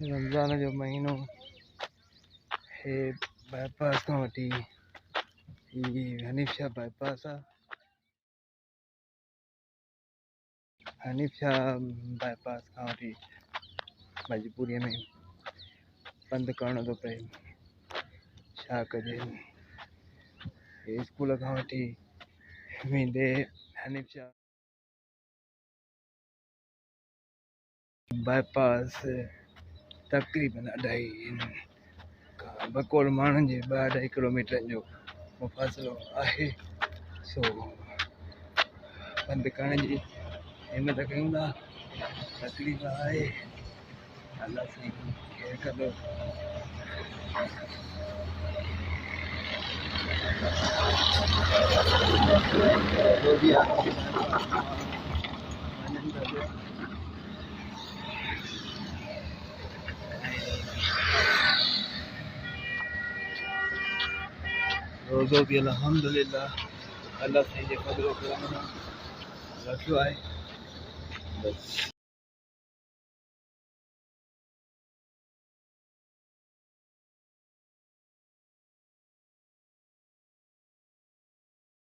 रमज़ान जो महीनो है। बाईपास खां वठी हनीफ शाह बाईपास आहे। हनीफ शाह बाईपास खां वठी मजबूरीअ में बंदि करणो थो पए। छा कजे, स्कूल खां वठी वेंदे हनीफ शाह बाईपास तक़रीबन 2.5 बकोल माण्हुनि जे 2-2.5 किलोमीटर जो फ़ासिलो आहे। सो बंदि करण जी हिमत कयूं था। तकलीफ़ आहे, अलाह साईं केरु कंदो। रोज़ो बि अल्हम्दुलिल्लाह अल्लाह साईं जे क़दर करम सां रखियो आहे। बस